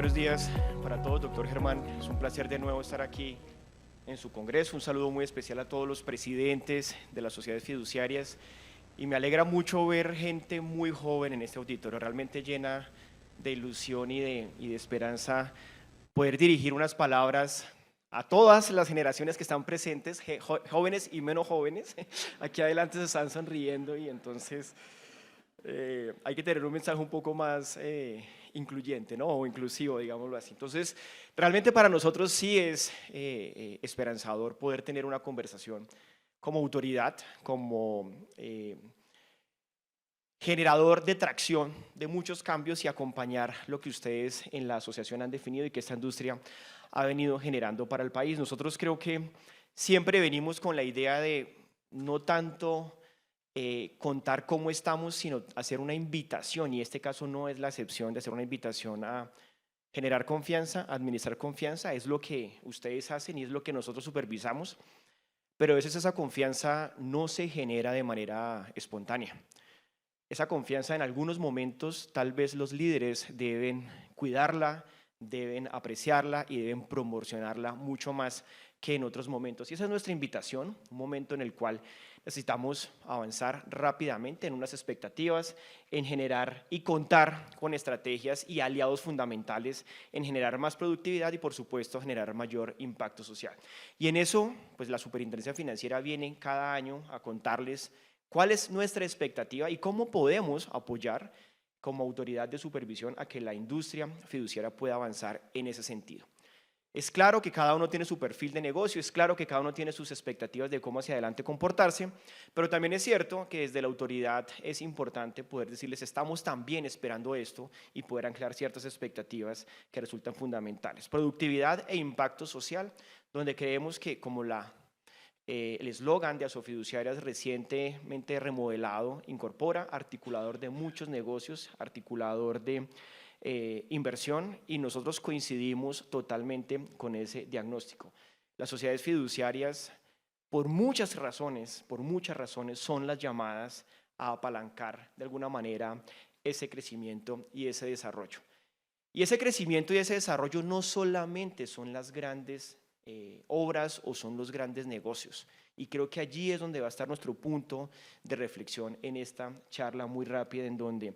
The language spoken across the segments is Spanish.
buenos días para todos, doctor Germán. Es un placer de nuevo estar aquí en su congreso. Un saludo muy especial a todos los presidentes de las sociedades fiduciarias y me alegra mucho ver gente muy joven en este auditorio, realmente llena de ilusión y de esperanza poder dirigir unas palabras a todas las generaciones que están presentes, jóvenes y menos jóvenes. Aquí adelante se están sonriendo y entonces hay que tener un mensaje un poco más incluyente, ¿no? O inclusivo, digámoslo así. Entonces, realmente para nosotros sí es esperanzador poder tener una conversación como autoridad, como generador de tracción de muchos cambios y acompañar lo que ustedes en la asociación han definido y que esta industria ha venido generando para el país. Nosotros creo que siempre venimos con la idea de no tanto contar cómo estamos, sino hacer una invitación, y este caso no es la excepción de hacer una invitación a generar confianza, administrar confianza. Es lo que ustedes hacen y es lo que nosotros supervisamos, pero a veces esa confianza no se genera de manera espontánea. Esa confianza en algunos momentos tal vez los líderes deben cuidarla, deben apreciarla y deben promocionarla mucho más que en otros momentos. Y esa es nuestra invitación, un momento en el cual necesitamos avanzar rápidamente en unas expectativas, en generar y contar con estrategias y aliados fundamentales, en generar más productividad y por supuesto generar mayor impacto social. Y en eso, pues la Superintendencia Financiera viene cada año a contarles cuál es nuestra expectativa y cómo podemos apoyar como autoridad de supervisión a que la industria fiduciaria pueda avanzar en ese sentido. Es claro que cada uno tiene su perfil de negocio, es claro que cada uno tiene sus expectativas de cómo hacia adelante comportarse, pero también es cierto que desde la autoridad es importante poder decirles estamos también esperando esto y poder anclar ciertas expectativas que resultan fundamentales. Productividad e impacto social, donde creemos que como el eslogan de Asofiduciarias recientemente remodelado incorpora articulador de muchos negocios, articulador de inversión, y nosotros coincidimos totalmente con ese diagnóstico. Las sociedades fiduciarias, por muchas razones, son las llamadas a apalancar de alguna manera ese crecimiento y ese desarrollo. Y ese crecimiento y ese desarrollo no solamente son las grandes obras o son los grandes negocios. Y creo que allí es donde va a estar nuestro punto de reflexión en esta charla muy rápida, en donde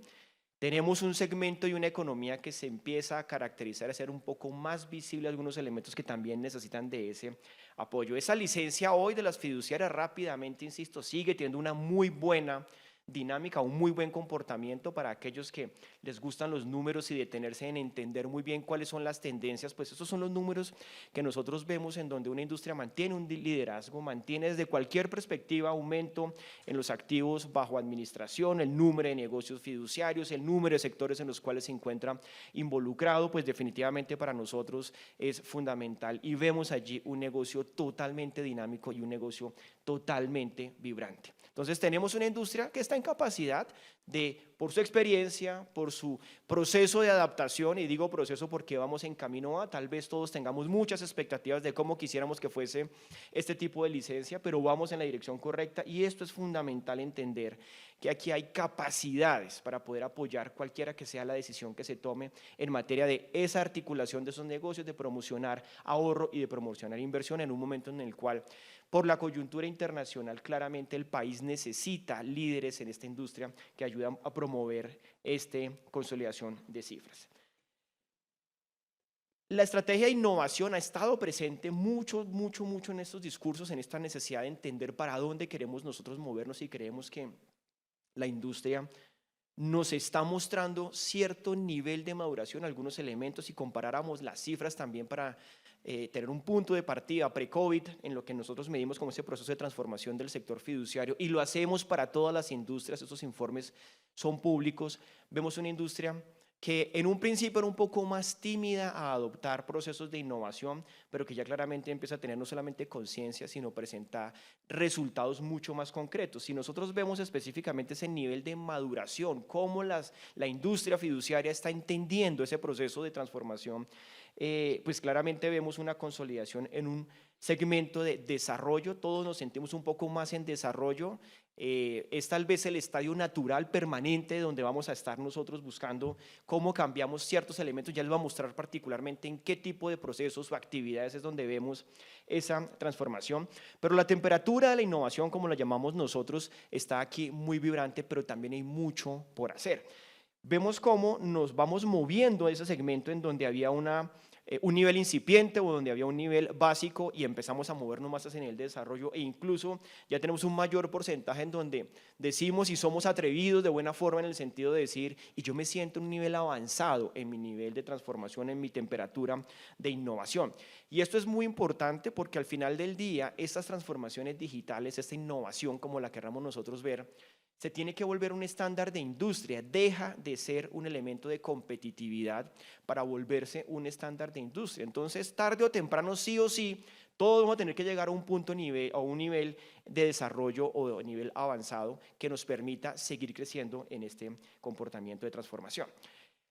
tenemos un segmento y una economía que se empieza a caracterizar, a ser un poco más visible algunos elementos que también necesitan de ese apoyo. Esa licencia hoy de las fiduciarias rápidamente, insisto, sigue teniendo una muy buena dinámica, un muy buen comportamiento para aquellos que les gustan los números y detenerse en entender muy bien cuáles son las tendencias. Pues esos son los números que nosotros vemos en donde una industria mantiene un liderazgo, mantiene desde cualquier perspectiva aumento en los activos bajo administración, el número de negocios fiduciarios, el número de sectores en los cuales se encuentra involucrado. Pues definitivamente para nosotros es fundamental y vemos allí un negocio totalmente dinámico y un negocio totalmente vibrante. Entonces tenemos una industria que está en capacidad de, por su experiencia, por su proceso de adaptación, y digo proceso porque vamos en camino a, tal vez todos tengamos muchas expectativas de cómo quisiéramos que fuese este tipo de licencia, pero vamos en la dirección correcta, y esto es fundamental entender que aquí hay capacidades para poder apoyar cualquiera que sea la decisión que se tome en materia de esa articulación de esos negocios, de promocionar ahorro y de promocionar inversión en un momento en el cual, por la coyuntura internacional, claramente el país necesita líderes en esta industria que ayudan a promover esta consolidación de cifras. La estrategia de innovación ha estado presente mucho en estos discursos, en esta necesidad de entender para dónde queremos nosotros movernos, y creemos que la industria nos está mostrando cierto nivel de maduración, algunos elementos, si comparáramos las cifras también para tener un punto de partida pre-COVID en lo que nosotros medimos como ese proceso de transformación del sector fiduciario, y lo hacemos para todas las industrias, estos informes son públicos. Vemos una industria que en un principio era un poco más tímida a adoptar procesos de innovación, pero que ya claramente empieza a tener no solamente conciencia, sino presenta resultados mucho más concretos. Si nosotros vemos específicamente ese nivel de maduración, cómo la industria fiduciaria está entendiendo ese proceso de transformación pues claramente vemos una consolidación en un segmento de desarrollo. Todos nos sentimos un poco más en desarrollo. Es tal vez el estadio natural permanente donde vamos a estar nosotros buscando cómo cambiamos ciertos elementos. Ya les voy a mostrar particularmente en qué tipo de procesos o actividades es donde vemos esa transformación. Pero la temperatura de la innovación, como la llamamos nosotros, está aquí muy vibrante, pero también hay mucho por hacer. Vemos cómo nos vamos moviendo a ese segmento en donde había un nivel incipiente o donde había un nivel básico y empezamos a movernos más hacia el nivel de desarrollo e incluso ya tenemos un mayor porcentaje en donde decimos y somos atrevidos de buena forma en el sentido de decir y yo me siento en un nivel avanzado en mi nivel de transformación, en mi temperatura de innovación. Y esto es muy importante porque al final del día estas transformaciones digitales, esta innovación como la queramos nosotros ver, se tiene que volver un estándar de industria, deja de ser un elemento de competitividad para volverse un estándar de industria. Entonces, tarde o temprano, sí o sí, todos vamos a tener que llegar a un punto a un nivel de desarrollo o de nivel avanzado que nos permita seguir creciendo en este comportamiento de transformación.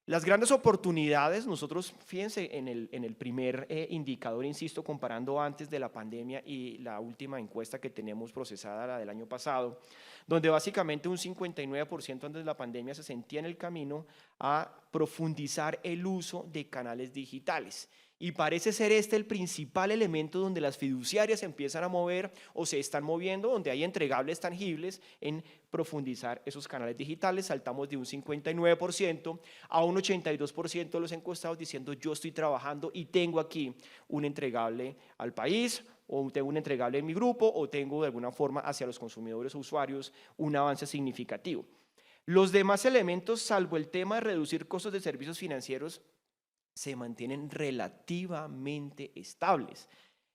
Las grandes oportunidades, nosotros, fíjense en el primer indicador, insisto, comparando antes de la pandemia y la última encuesta que tenemos procesada, la del año pasado, donde básicamente un 59% antes de la pandemia se sentía en el camino a profundizar el uso de canales digitales. Y parece ser este el principal elemento donde las fiduciarias empiezan a mover o se están moviendo, donde hay entregables tangibles en profundizar esos canales digitales. Saltamos de un 59% a un 82% de los encuestados diciendo yo estoy trabajando y tengo aquí un entregable al país, o tengo un entregable en mi grupo, o tengo de alguna forma hacia los consumidores o usuarios un avance significativo. Los demás elementos, salvo el tema de reducir costos de servicios financieros, se mantienen relativamente estables.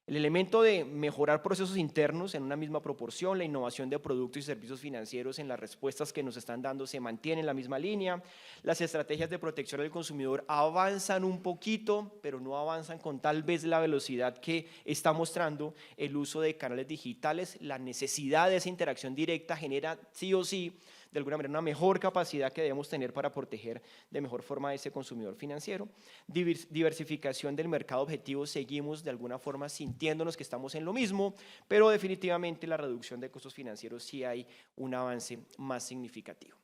El elemento de mejorar procesos internos en una misma proporción, la innovación de productos y servicios financieros en las respuestas que nos están dando se mantiene en la misma línea. Las estrategias de protección del consumidor avanzan un poquito, pero no avanzan con tal vez la velocidad que está mostrando el uso de canales digitales. La necesidad de esa interacción directa genera sí o sí de alguna manera una mejor capacidad que debemos tener para proteger de mejor forma a ese consumidor financiero. Diversificación del mercado objetivo, seguimos de alguna forma sintiéndonos que estamos en lo mismo, pero definitivamente la reducción de costos financieros sí hay un avance más significativo.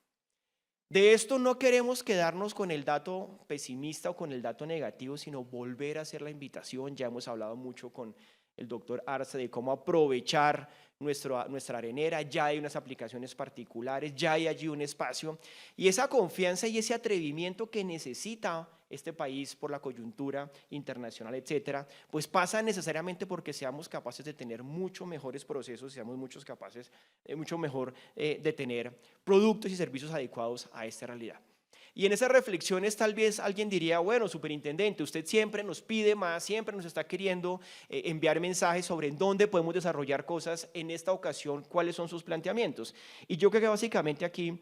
De esto no queremos quedarnos con el dato pesimista o con el dato negativo, sino volver a hacer la invitación. Ya hemos hablado mucho con el doctor Arce de cómo aprovechar nuestra arenera, ya hay unas aplicaciones particulares, ya hay allí un espacio y esa confianza y ese atrevimiento que necesita este país por la coyuntura internacional, etcétera, pues pasa necesariamente porque seamos capaces de tener mucho mejores procesos, seamos mucho mejor de tener productos y servicios adecuados a esta realidad. Y en esas reflexiones tal vez alguien diría, bueno, superintendente, usted siempre nos pide más, siempre nos está queriendo enviar mensajes sobre en dónde podemos desarrollar cosas. En esta ocasión, ¿cuáles son sus planteamientos? Y yo creo que básicamente aquí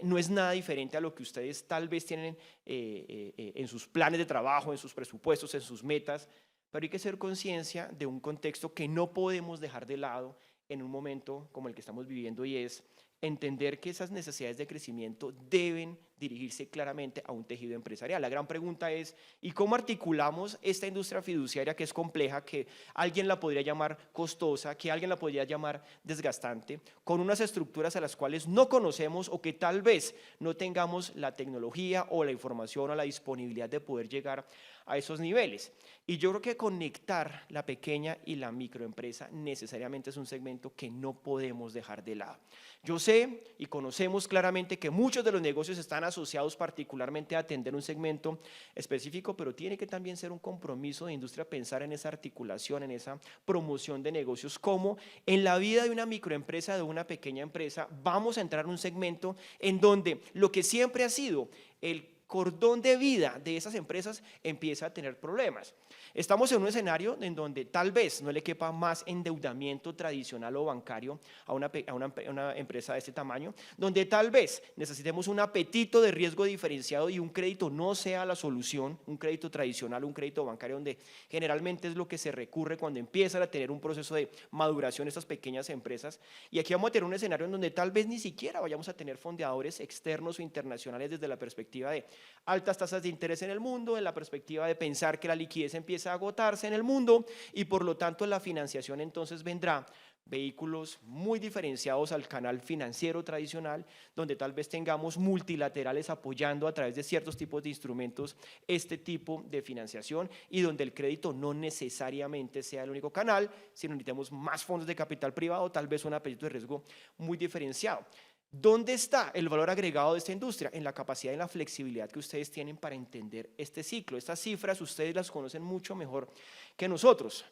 no es nada diferente a lo que ustedes tal vez tienen en sus planes de trabajo, en sus presupuestos, en sus metas, pero hay que ser conciencia de un contexto que no podemos dejar de lado en un momento como el que estamos viviendo y es entender que esas necesidades de crecimiento deben dirigirse claramente a un tejido empresarial. La gran pregunta es, ¿y cómo articulamos esta industria fiduciaria que es compleja, que alguien la podría llamar costosa, que alguien la podría llamar desgastante, con unas estructuras a las cuales no conocemos o que tal vez no tengamos la tecnología o la información o la disponibilidad de poder llegar a esos niveles? Y yo creo que conectar la pequeña y la microempresa necesariamente es un segmento que no podemos dejar de lado. Yo sé y conocemos claramente que muchos de los negocios están asociados particularmente a atender un segmento específico, pero tiene que también ser un compromiso de industria pensar en esa articulación, en esa promoción de negocios, como en la vida de una microempresa, de una pequeña empresa, vamos a entrar en un segmento en donde lo que siempre ha sido el cordón de vida de esas empresas empieza a tener problemas. Estamos en un escenario en donde tal vez no le quepa más endeudamiento tradicional o bancario a una empresa de este tamaño, donde tal vez necesitemos un apetito de riesgo diferenciado y un crédito no sea la solución, un crédito tradicional, un crédito bancario, donde generalmente es lo que se recurre cuando empiezan a tener un proceso de maduración estas pequeñas empresas. Y aquí vamos a tener un escenario en donde tal vez ni siquiera vayamos a tener fondeadores externos o internacionales desde la perspectiva de Altas tasas de interés en el mundo, en la perspectiva de pensar que la liquidez empieza a agotarse en el mundo y por lo tanto la financiación entonces vendrá vehículos muy diferenciados al canal financiero tradicional, donde tal vez tengamos multilaterales apoyando a través de ciertos tipos de instrumentos este tipo de financiación y donde el crédito no necesariamente sea el único canal, sino necesitamos más fondos de capital privado, tal vez un apetito de riesgo muy diferenciado. ¿Dónde está el valor agregado de esta industria? En la capacidad y la flexibilidad que ustedes tienen para entender este ciclo. Estas cifras ustedes las conocen mucho mejor que nosotros.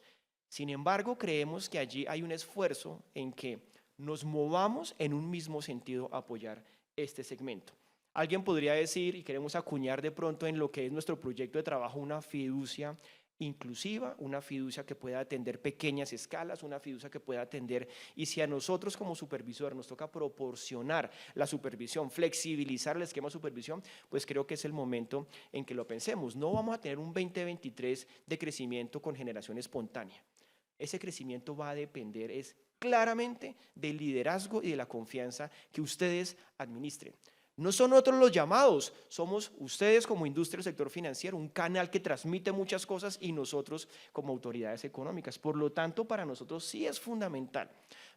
Sin embargo, creemos que allí hay un esfuerzo en que nos movamos en un mismo sentido a apoyar este segmento. Alguien podría decir, y queremos acuñar de pronto en lo que es nuestro proyecto de trabajo, una fiducia inclusiva, una fiducia que pueda atender pequeñas escalas, una fiducia que pueda atender, y si a nosotros como supervisor nos toca proporcionar la supervisión, flexibilizar el esquema de supervisión, pues creo que es el momento en que lo pensemos. No vamos a tener un 2023 de crecimiento con generación espontánea. Ese crecimiento va a depender claramente del liderazgo y de la confianza que ustedes administren. No son otros los llamados, somos ustedes como industria del sector financiero, un canal que transmite muchas cosas y nosotros como autoridades económicas. Por lo tanto, para nosotros sí es fundamental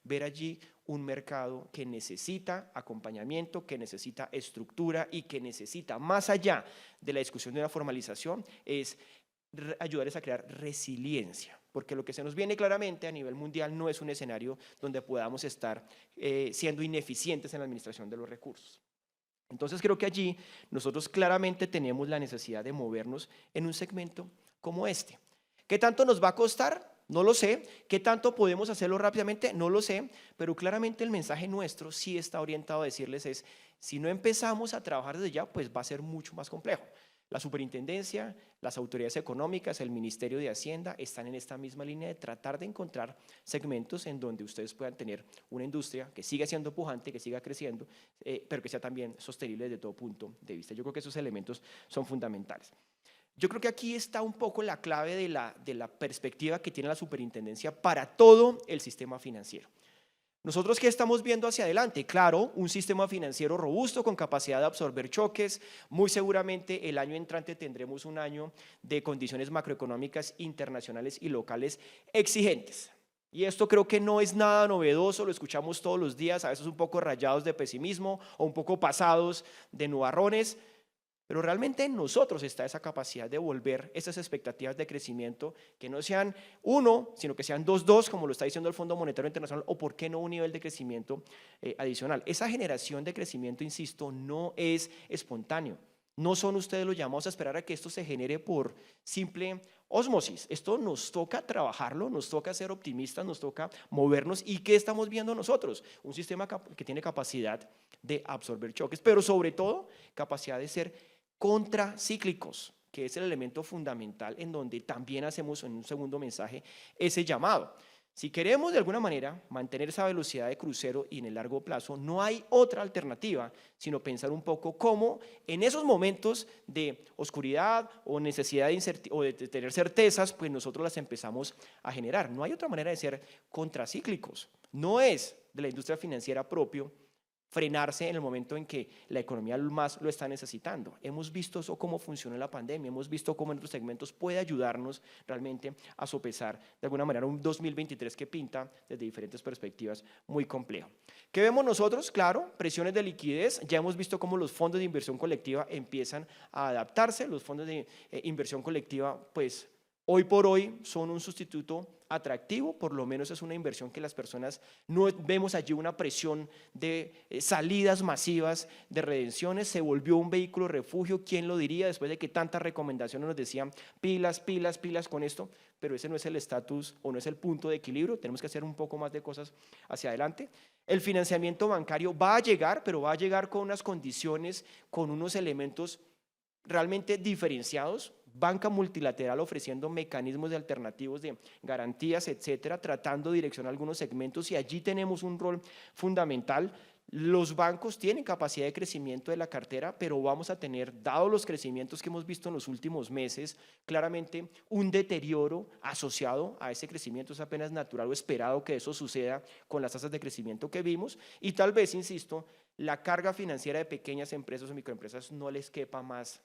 ver allí un mercado que necesita acompañamiento, que necesita estructura y que necesita, más allá de la discusión de una formalización, es ayudarles a crear resiliencia, porque lo que se nos viene claramente a nivel mundial no es un escenario donde podamos estar siendo ineficientes en la administración de los recursos. Entonces creo que allí nosotros claramente tenemos la necesidad de movernos en un segmento como este. ¿Qué tanto nos va a costar? No lo sé. ¿Qué tanto podemos hacerlo rápidamente? No lo sé, pero claramente el mensaje nuestro sí está orientado a decirles si no empezamos a trabajar desde ya, pues va a ser mucho más complejo. La superintendencia, las autoridades económicas, el Ministerio de Hacienda están en esta misma línea de tratar de encontrar segmentos en donde ustedes puedan tener una industria que siga siendo pujante, que siga creciendo, pero que sea también sostenible desde todo punto de vista. Yo creo que esos elementos son fundamentales. Yo creo que aquí está un poco la clave de la perspectiva que tiene la superintendencia para todo el sistema financiero. ¿Nosotros qué estamos viendo hacia adelante? Claro, un sistema financiero robusto con capacidad de absorber choques. Muy seguramente el año entrante tendremos un año de condiciones macroeconómicas internacionales y locales exigentes. Y esto creo que no es nada novedoso, lo escuchamos todos los días, a veces un poco rayados de pesimismo o un poco pasados de nubarrones. Pero realmente en nosotros está esa capacidad de volver esas expectativas de crecimiento que no sean 1, sino que sean 2, como lo está diciendo el Fondo Monetario Internacional, o por qué no un nivel de crecimiento adicional. Esa generación de crecimiento, insisto, no es espontáneo. No son ustedes los llamados a esperar a que esto se genere por simple ósmosis. Esto nos toca trabajarlo, nos toca ser optimistas, nos toca movernos. ¿Y qué estamos viendo nosotros? Un sistema que tiene capacidad de absorber choques, pero sobre todo capacidad de ser contracíclicos, que es el elemento fundamental en donde también hacemos en un segundo mensaje ese llamado. Si queremos de alguna manera mantener esa velocidad de crucero y en el largo plazo, no hay otra alternativa sino pensar un poco cómo en esos momentos de oscuridad o necesidad de tener certezas, pues nosotros las empezamos a generar. No hay otra manera de ser contracíclicos. No es de la industria financiera propio frenarse en el momento en que la economía más lo está necesitando. Hemos visto eso cómo funciona en la pandemia, hemos visto cómo en otros segmentos puede ayudarnos realmente a sopesar de alguna manera un 2023 que pinta desde diferentes perspectivas muy complejo. ¿Qué vemos nosotros? Claro, presiones de liquidez. Ya hemos visto cómo los fondos de inversión colectiva empiezan a adaptarse. Los fondos de inversión colectiva, pues hoy por hoy son un sustituto atractivo, por lo menos es una inversión que las personas no vemos allí una presión de salidas masivas de redenciones, se volvió un vehículo refugio, ¿quién lo diría? Después de que tantas recomendaciones nos decían pilas, pilas, pilas con esto, pero ese no es el estatus o no es el punto de equilibrio, tenemos que hacer un poco más de cosas hacia adelante. El financiamiento bancario va a llegar, pero va a llegar con unas condiciones, con unos elementos realmente diferenciados. Banca multilateral ofreciendo mecanismos de alternativos de garantías, etcétera, tratando de direccionar algunos segmentos y allí tenemos un rol fundamental. Los bancos tienen capacidad de crecimiento de la cartera, pero vamos a tener, dado los crecimientos que hemos visto en los últimos meses, claramente un deterioro asociado a ese crecimiento. Es apenas natural o esperado que eso suceda con las tasas de crecimiento que vimos y tal vez, insisto, la carga financiera de pequeñas empresas o microempresas no les quepa más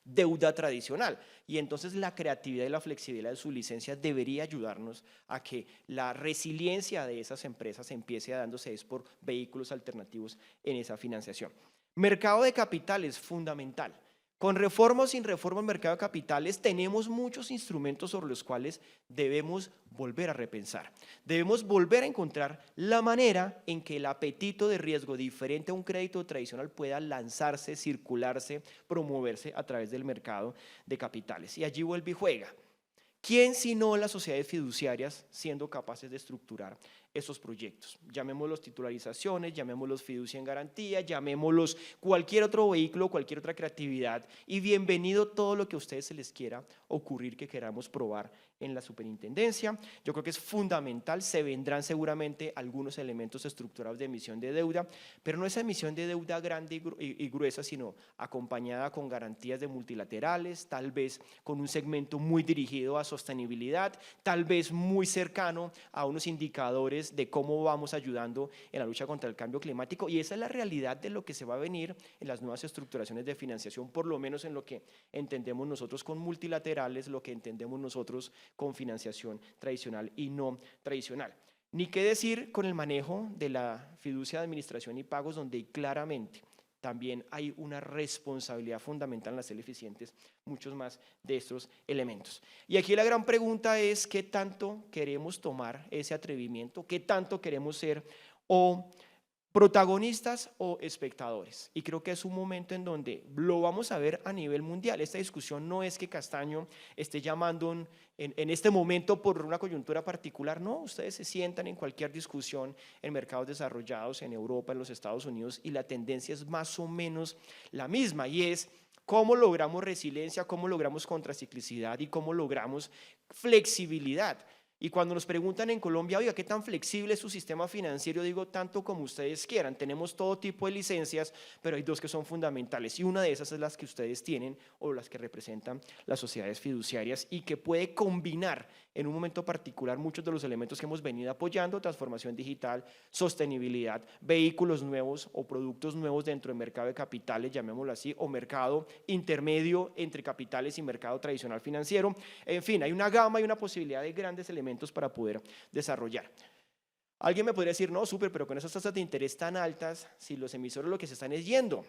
deuda tradicional. Y entonces la creatividad y la flexibilidad de su licencia debería ayudarnos a que la resiliencia de esas empresas empiece a dándose es por vehículos alternativos en esa financiación. Mercado de capitales, fundamental. Con reforma o sin reforma el mercado de capitales tenemos muchos instrumentos sobre los cuales debemos volver a repensar. Debemos volver a encontrar la manera en que el apetito de riesgo diferente a un crédito tradicional pueda lanzarse, circularse, promoverse a través del mercado de capitales. Y allí vuelve y juega. ¿Quién sino las sociedades fiduciarias siendo capaces de estructurar esos proyectos? Llamémoslos titularizaciones, llamémoslos fiducia en garantía, llamémoslos cualquier otro vehículo, cualquier otra creatividad, y bienvenido todo lo que a ustedes se les quiera ocurrir que queramos probar en la superintendencia. Yo creo que es fundamental, se vendrán seguramente algunos elementos estructurados de emisión de deuda, pero no esa emisión de deuda grande y gruesa, sino acompañada con garantías de multilaterales, tal vez con un segmento muy dirigido a sostenibilidad, tal vez muy cercano a unos indicadores de cómo vamos ayudando en la lucha contra el cambio climático, y esa es la realidad de lo que se va a venir en las nuevas estructuraciones de financiación, por lo menos en lo que entendemos nosotros con multilaterales, lo que entendemos nosotros con financiación tradicional y no tradicional. Ni qué decir con el manejo de la fiducia de administración y pagos, donde claramente también hay una responsabilidad fundamental en hacer eficientes muchos más de estos elementos. Y aquí la gran pregunta es qué tanto queremos tomar ese atrevimiento, qué tanto queremos ser o protagonistas o espectadores. Y creo que es un momento en donde lo vamos a ver a nivel mundial. Esta discusión no es que Castaño esté llamando en este momento por una coyuntura particular, no, ustedes se sientan en cualquier discusión en mercados desarrollados, en Europa, en los Estados Unidos, y la tendencia es más o menos la misma, y es cómo logramos resiliencia, cómo logramos contraciclicidad y cómo logramos flexibilidad. Y cuando nos preguntan en Colombia, oiga, ¿qué tan flexible es su sistema financiero? Digo, tanto como ustedes quieran. Tenemos todo tipo de licencias, pero hay dos que son fundamentales. Y una de esas es las que ustedes tienen o las que representan las sociedades fiduciarias y que puede combinar en un momento particular muchos de los elementos que hemos venido apoyando: transformación digital, sostenibilidad, vehículos nuevos o productos nuevos dentro del mercado de capitales, llamémoslo así, o mercado intermedio entre capitales y mercado tradicional financiero. En fin, hay una gama y una posibilidad de grandes elementos para poder desarrollar. Alguien me podría decir, no, súper, pero con esas tasas de interés tan altas, si los emisores lo que se están es yendo.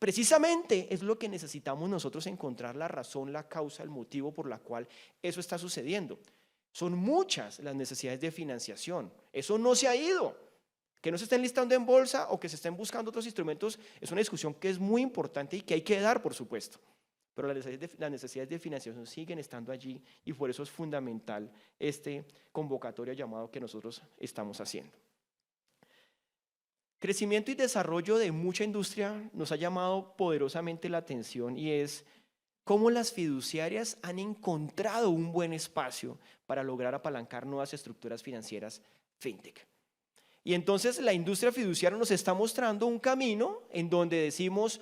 Precisamente es lo que necesitamos nosotros, encontrar la razón, la causa, el motivo por la cual eso está sucediendo. Son muchas las necesidades de financiación, eso no se ha ido. Que no se estén listando en bolsa o que se estén buscando otros instrumentos es una discusión que es muy importante y que hay que dar, por supuesto. Pero las necesidades de financiación siguen estando allí, y por eso es fundamental este convocatorio llamado que nosotros estamos haciendo. Crecimiento y desarrollo de mucha industria nos ha llamado poderosamente la atención, y es cómo las fiduciarias han encontrado un buen espacio para lograr apalancar nuevas estructuras financieras fintech. Y entonces la industria fiduciaria nos está mostrando un camino en donde decimos,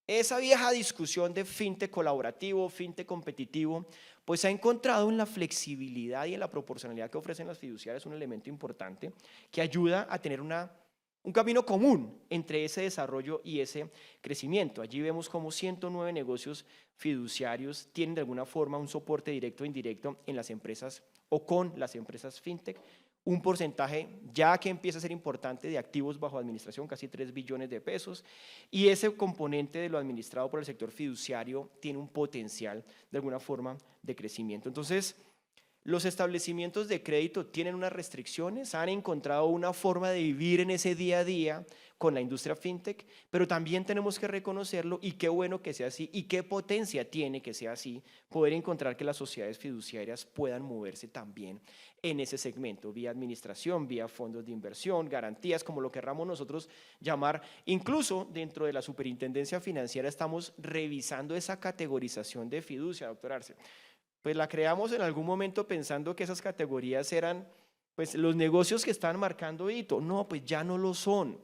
esa vieja discusión de fintech colaborativo, fintech competitivo, pues se ha encontrado en la flexibilidad y en la proporcionalidad que ofrecen las fiduciarias un elemento importante que ayuda a tener un camino común entre ese desarrollo y ese crecimiento. Allí vemos cómo 109 negocios fiduciarios tienen de alguna forma un soporte directo o indirecto en las empresas o con las empresas fintech. Un porcentaje ya que empieza a ser importante de activos bajo administración, casi 3 billones de pesos, y ese componente de lo administrado por el sector fiduciario tiene un potencial de alguna forma de crecimiento. Entonces, los establecimientos de crédito tienen unas restricciones, han encontrado una forma de vivir en ese día a día con la industria fintech, pero también tenemos que reconocerlo, y qué bueno que sea así, y qué potencia tiene que sea así, poder encontrar que las sociedades fiduciarias puedan moverse también en ese segmento, vía administración, vía fondos de inversión, garantías, como lo querramos nosotros llamar. Incluso dentro de la superintendencia financiera estamos revisando esa categorización de fiducia, doctor Arce. Pues la creamos en algún momento pensando que esas categorías eran pues los negocios que están marcando hito. No, pues ya no lo son.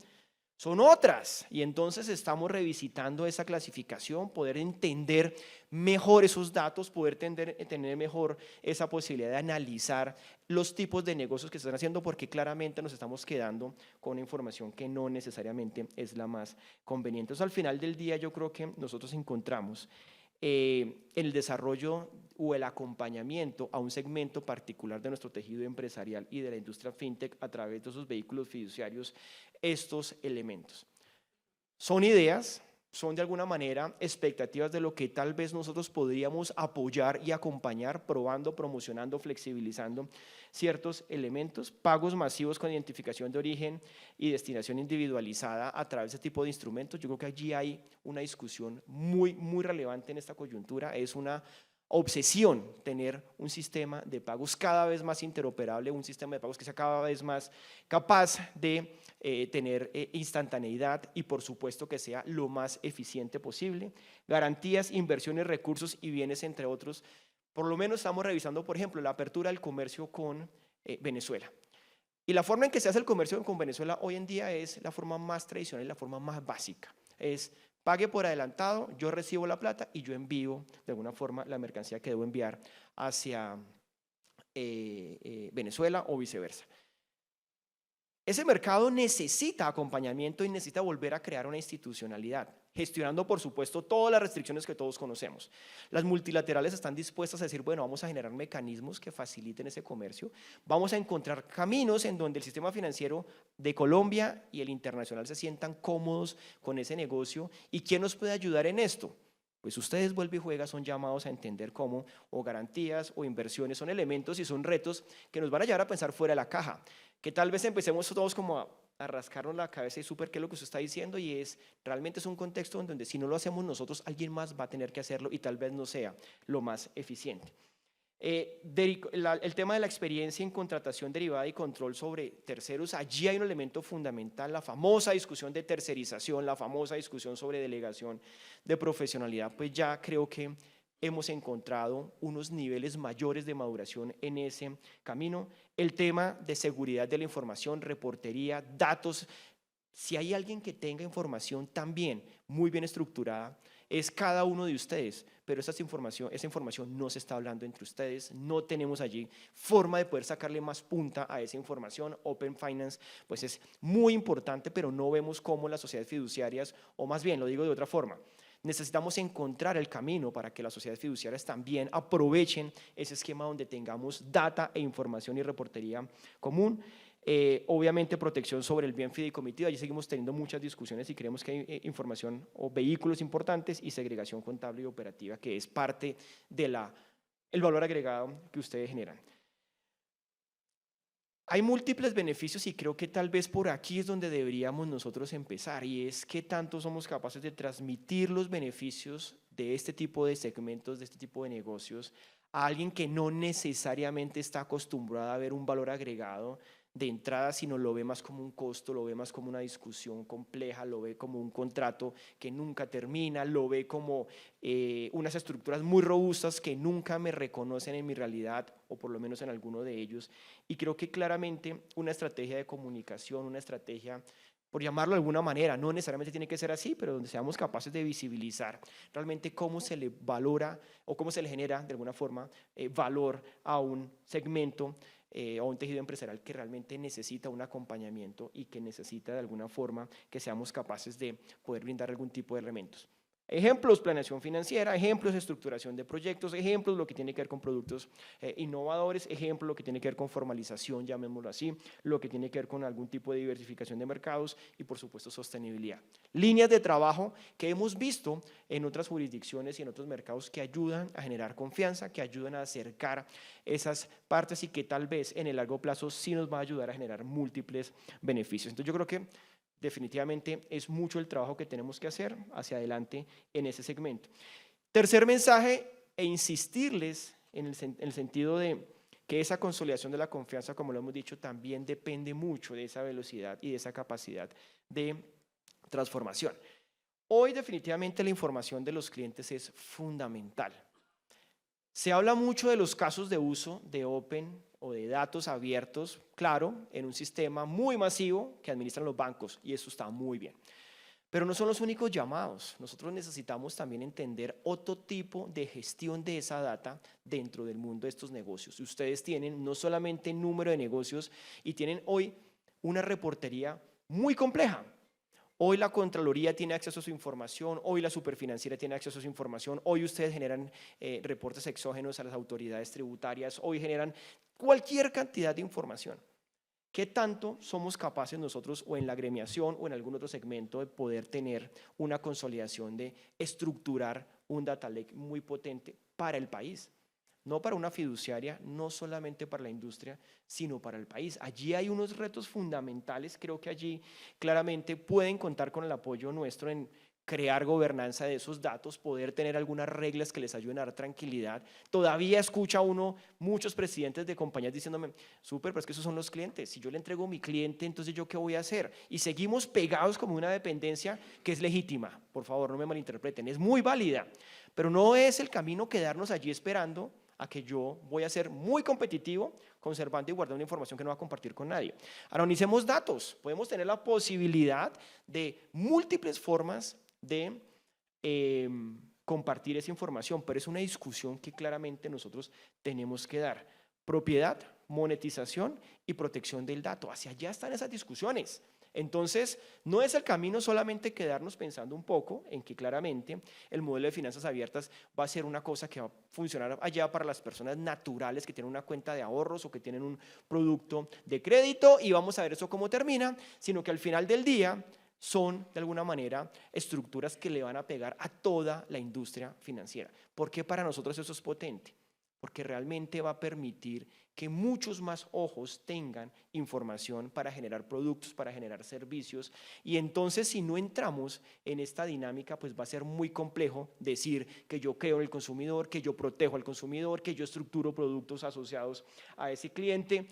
son otras. Y entonces estamos revisitando esa clasificación, poder entender mejor esos datos, poder tener mejor esa posibilidad de analizar los tipos de negocios que se están haciendo, porque claramente nos estamos quedando con una información que no necesariamente es la más conveniente. Entonces, al final del día, yo creo que nosotros encontramos el desarrollo o el acompañamiento a un segmento particular de nuestro tejido empresarial y de la industria fintech a través de esos vehículos fiduciarios, estos elementos. Son ideas, son de alguna manera expectativas de lo que tal vez nosotros podríamos apoyar y acompañar, probando, promocionando, flexibilizando ciertos elementos, pagos masivos con identificación de origen y destinación individualizada a través de este tipo de instrumentos. Yo creo que allí hay una discusión muy relevante en esta coyuntura. Es una obsesión tener un sistema de pagos cada vez más interoperable, un sistema de pagos que sea cada vez más capaz de tener instantaneidad y por supuesto que sea lo más eficiente posible, garantías, inversiones, recursos y bienes, entre otros. Por lo menos estamos revisando, por ejemplo, la apertura del comercio con Venezuela. Y la forma en que se hace el comercio con Venezuela hoy en día es la forma más tradicional, la forma más básica. Es pague por adelantado, yo recibo la plata y yo envío de alguna forma la mercancía que debo enviar hacia Venezuela o viceversa. Ese mercado necesita acompañamiento y necesita volver a crear una institucionalidad, gestionando por supuesto todas las restricciones que todos conocemos. Las multilaterales están dispuestas a decir, bueno, vamos a generar mecanismos que faciliten ese comercio, vamos a encontrar caminos en donde el sistema financiero de Colombia y el internacional se sientan cómodos con ese negocio. ¿Y quién nos puede ayudar en esto? Pues ustedes, vuelve y juega, son llamados a entender cómo o garantías o inversiones son elementos y son retos que nos van a llevar a pensar fuera de la caja, que tal vez empecemos todos como a rascarnos la cabeza y súper qué es lo que usted está diciendo, y realmente es un contexto en donde si no lo hacemos nosotros, alguien más va a tener que hacerlo y tal vez no sea lo más eficiente. El tema de la experiencia en contratación derivada y control sobre terceros, allí hay un elemento fundamental, la famosa discusión de tercerización, la famosa discusión sobre delegación de profesionalidad. Pues ya creo que hemos encontrado unos niveles mayores de maduración en ese camino. El tema de seguridad de la información, reportería, datos. Si hay alguien que tenga información también muy bien estructurada, es cada uno de ustedes, pero esa información no se está hablando entre ustedes, no tenemos allí forma de poder sacarle más punta a esa información. Open Finance pues es muy importante, pero no vemos cómo las sociedades fiduciarias, o más bien lo digo de otra forma, necesitamos encontrar el camino para que las sociedades fiduciarias también aprovechen ese esquema donde tengamos data e información y reportería común. Obviamente protección sobre el bien fideicomitido, allí seguimos teniendo muchas discusiones y creemos que hay información o vehículos importantes, y segregación contable y operativa, que es parte del valor agregado que ustedes generan. Hay múltiples beneficios y creo que tal vez por aquí es donde deberíamos nosotros empezar, y es qué tanto somos capaces de transmitir los beneficios de este tipo de segmentos, de este tipo de negocios, a alguien que no necesariamente está acostumbrado a ver un valor agregado de entrada, sino lo ve más como un costo, lo ve más como una discusión compleja, lo ve como un contrato que nunca termina, lo ve como unas estructuras muy robustas que nunca me reconocen en mi realidad, o por lo menos en alguno de ellos. Y creo que claramente una estrategia de comunicación, una estrategia, por llamarlo de alguna manera, no necesariamente tiene que ser así, pero donde seamos capaces de visibilizar realmente cómo se le valora o cómo se le genera de alguna forma valor a un segmento o un tejido empresarial que realmente necesita un acompañamiento y que necesita de alguna forma que seamos capaces de poder brindar algún tipo de elementos. Ejemplos, planeación financiera, ejemplos, estructuración de proyectos, ejemplos, lo que tiene que ver con productos innovadores, ejemplos, lo que tiene que ver con formalización, llamémoslo así, lo que tiene que ver con algún tipo de diversificación de mercados y por supuesto sostenibilidad. Líneas de trabajo que hemos visto en otras jurisdicciones y en otros mercados que ayudan a generar confianza, que ayudan a acercar esas partes y que tal vez en el largo plazo sí nos va a ayudar a generar múltiples beneficios. Entonces yo creo que definitivamente es mucho el trabajo que tenemos que hacer hacia adelante en ese segmento. Tercer mensaje, e insistirles en el sentido de que esa consolidación de la confianza, como lo hemos dicho, también depende mucho de esa velocidad y de esa capacidad de transformación. Hoy definitivamente la información de los clientes es fundamental. Se habla mucho de los casos de uso de Open o de datos abiertos, claro, en un sistema muy masivo que administran los bancos, y eso está muy bien. Pero no son los únicos llamados. Nosotros necesitamos también entender otro tipo de gestión de esa data dentro del mundo de estos negocios. Ustedes tienen no solamente número de negocios y tienen hoy una reportería muy compleja. Hoy la Contraloría tiene acceso a su información, hoy la Superfinanciera tiene acceso a su información, hoy ustedes generan reportes exógenos a las autoridades tributarias, hoy generan cualquier cantidad de información. ¿Qué tanto somos capaces nosotros o en la agremiación o en algún otro segmento de poder tener una consolidación de estructurar un data lake muy potente para el país? No para una fiduciaria, no solamente para la industria, sino para el país. Allí hay unos retos fundamentales, creo que allí claramente pueden contar con el apoyo nuestro en crear gobernanza de esos datos, poder tener algunas reglas que les ayuden a dar tranquilidad. Todavía escucha uno muchos presidentes de compañías diciéndome, súper, pero es que esos son los clientes, si yo le entrego a mi cliente, entonces ¿yo qué voy a hacer? Y seguimos pegados como una dependencia que es legítima, por favor, no me malinterpreten, es muy válida, pero no es el camino quedarnos allí esperando a que yo voy a ser muy competitivo, conservando y guardando información que no va a compartir con nadie. Anonicemos datos, podemos tener la posibilidad de múltiples formas de compartir esa información, pero es una discusión que claramente nosotros tenemos que dar. Propiedad, monetización y protección del dato. Hacia allá están esas discusiones. Entonces, no es el camino solamente quedarnos pensando un poco en que claramente el modelo de finanzas abiertas va a ser una cosa que va a funcionar allá para las personas naturales que tienen una cuenta de ahorros o que tienen un producto de crédito y vamos a ver eso cómo termina, sino que al final del día son de alguna manera estructuras que le van a pegar a toda la industria financiera. ¿Por qué para nosotros eso es potente? Porque realmente va a permitir que muchos más ojos tengan información para generar productos, para generar servicios, y entonces si no entramos en esta dinámica, pues va a ser muy complejo decir que yo creo en el consumidor, que yo protejo al consumidor, que yo estructuro productos asociados a ese cliente.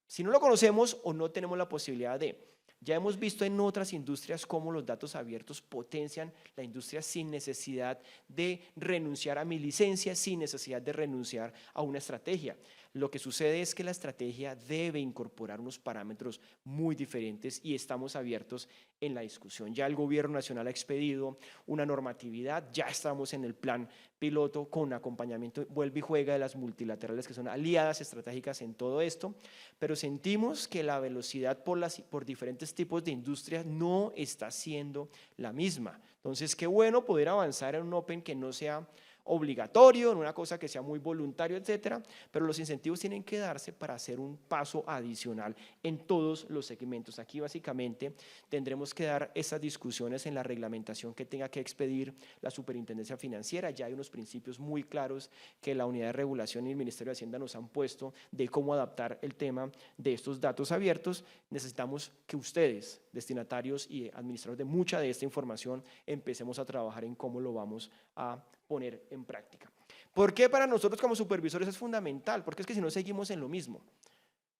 Si no lo conocemos o no tenemos la posibilidad de... Ya hemos visto en otras industrias cómo los datos abiertos potencian la industria sin necesidad de renunciar a mi licencia, sin necesidad de renunciar a una estrategia. Lo que sucede es que la estrategia debe incorporar unos parámetros muy diferentes y estamos abiertos en la discusión. Ya el gobierno nacional ha expedido una normatividad, ya estamos en el plan piloto con acompañamiento, vuelve y juega de las multilaterales que son aliadas estratégicas en todo esto, pero sentimos que la velocidad por diferentes tipos de industrias no está siendo la misma. Entonces, qué bueno poder avanzar en un Open que no sea obligatorio, en una cosa que sea muy voluntario, etcétera, pero los incentivos tienen que darse para hacer un paso adicional en todos los segmentos. Aquí básicamente tendremos que dar esas discusiones en la reglamentación que tenga que expedir la Superintendencia Financiera. Ya hay unos principios muy claros que la Unidad de Regulación y el Ministerio de Hacienda nos han puesto de cómo adaptar el tema de estos datos abiertos. Necesitamos que ustedes, destinatarios y administradores de mucha de esta información, empecemos a trabajar en cómo lo vamos a poner en práctica. ¿Por qué para nosotros como supervisores es fundamental? Porque es que si no seguimos en lo mismo.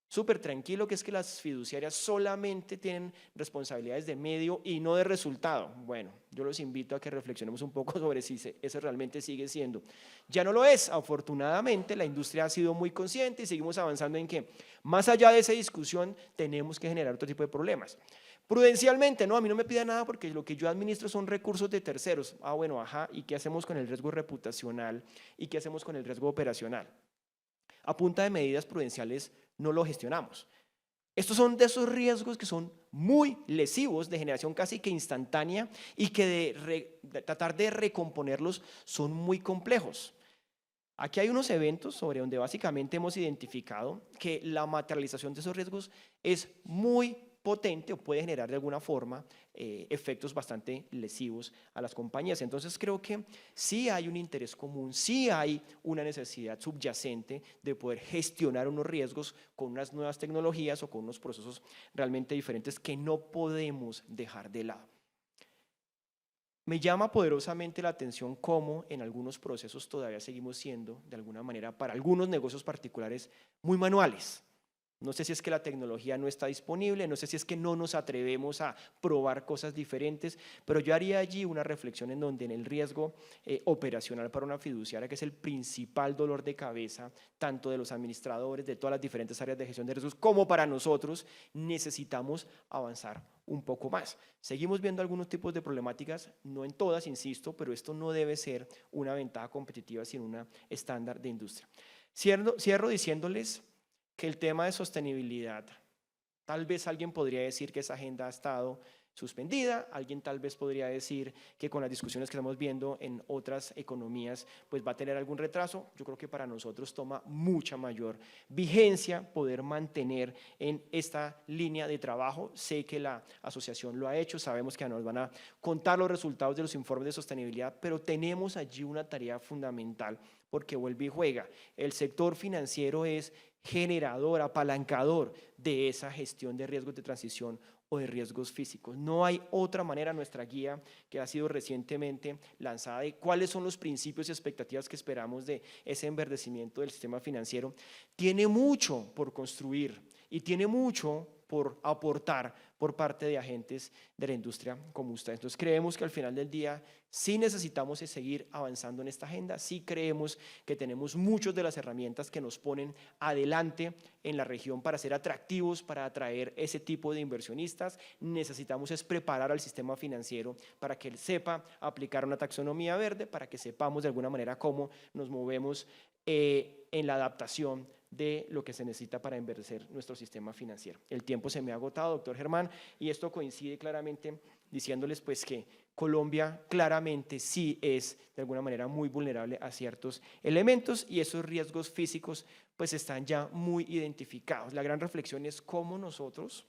Súper tranquilo que es que las fiduciarias solamente tienen responsabilidades de medio y no de resultado. Bueno, yo los invito a que reflexionemos un poco sobre si eso realmente sigue siendo. Ya no lo es. Afortunadamente la industria ha sido muy consciente y seguimos avanzando en que más allá de esa discusión tenemos que generar otro tipo de problemas. Prudencialmente, no, a mí no me pida nada porque lo que yo administro son recursos de terceros. Ah, bueno, ajá, ¿y qué hacemos con el riesgo reputacional? ¿Y qué hacemos con el riesgo operacional? A punta de medidas prudenciales no lo gestionamos. Estos son de esos riesgos que son muy lesivos, de generación casi que instantánea y que de tratar de recomponerlos son muy complejos. Aquí hay unos eventos sobre donde básicamente hemos identificado que la materialización de esos riesgos es muy potente o puede generar de alguna forma efectos bastante lesivos a las compañías. Entonces creo que sí hay un interés común, sí hay una necesidad subyacente de poder gestionar unos riesgos con unas nuevas tecnologías o con unos procesos realmente diferentes que no podemos dejar de lado. Me llama poderosamente la atención cómo en algunos procesos todavía seguimos siendo, de alguna manera, para algunos negocios particulares, muy manuales. No sé si es que la tecnología no está disponible, no sé si es que no nos atrevemos a probar cosas diferentes, pero yo haría allí una reflexión en donde en el riesgo operacional para una fiduciaria, que es el principal dolor de cabeza, tanto de los administradores, de todas las diferentes áreas de gestión de riesgos, como para nosotros, necesitamos avanzar un poco más. Seguimos viendo algunos tipos de problemáticas, no en todas, insisto, pero esto no debe ser una ventaja competitiva, sino una estándar de industria. Cierro diciéndoles que el tema de sostenibilidad, tal vez alguien podría decir que esa agenda ha estado suspendida, alguien tal vez podría decir que con las discusiones que estamos viendo en otras economías pues va a tener algún retraso. Yo creo que para nosotros toma mucha mayor vigencia poder mantener en esta línea de trabajo. Sé que la asociación lo ha hecho, sabemos que nos van a contar los resultados de los informes de sostenibilidad, pero tenemos allí una tarea fundamental porque vuelve y juega. El sector financiero es generador, apalancador de esa gestión de riesgos de transición o de riesgos físicos. No hay otra manera. Nuestra guía que ha sido recientemente lanzada de cuáles son los principios y expectativas que esperamos de ese enverdecimiento del sistema financiero, tiene mucho por construir y tiene mucho por aportar por parte de agentes de la industria como usted. Entonces creemos que al final del día sí necesitamos seguir avanzando en esta agenda, sí creemos que tenemos muchas de las herramientas que nos ponen adelante en la región para ser atractivos, para atraer ese tipo de inversionistas. Necesitamos es preparar al sistema financiero para que él sepa aplicar una taxonomía verde, para que sepamos de alguna manera cómo nos movemos en la adaptación de lo que se necesita para enverdecer nuestro sistema financiero. El tiempo se me ha agotado, doctor Germán, y esto coincide claramente diciéndoles pues que Colombia claramente sí es de alguna manera muy vulnerable a ciertos elementos y esos riesgos físicos pues están ya muy identificados. La gran reflexión es cómo nosotros,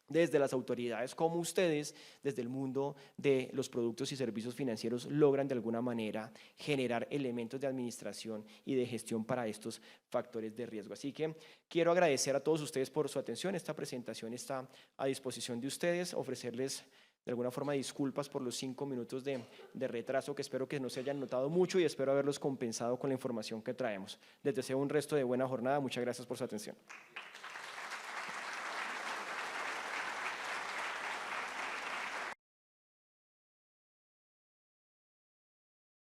desde las autoridades, como ustedes, desde el mundo de los productos y servicios financieros, logran de alguna manera generar elementos de administración y de gestión para estos factores de riesgo. Así que quiero agradecer a todos ustedes por su atención. Esta presentación está a disposición de ustedes, ofrecerles de alguna forma disculpas por los 5 minutos de retraso, que espero que no se hayan notado mucho y espero haberlos compensado con la información que traemos. Les deseo un resto de buena jornada. Muchas gracias por su atención.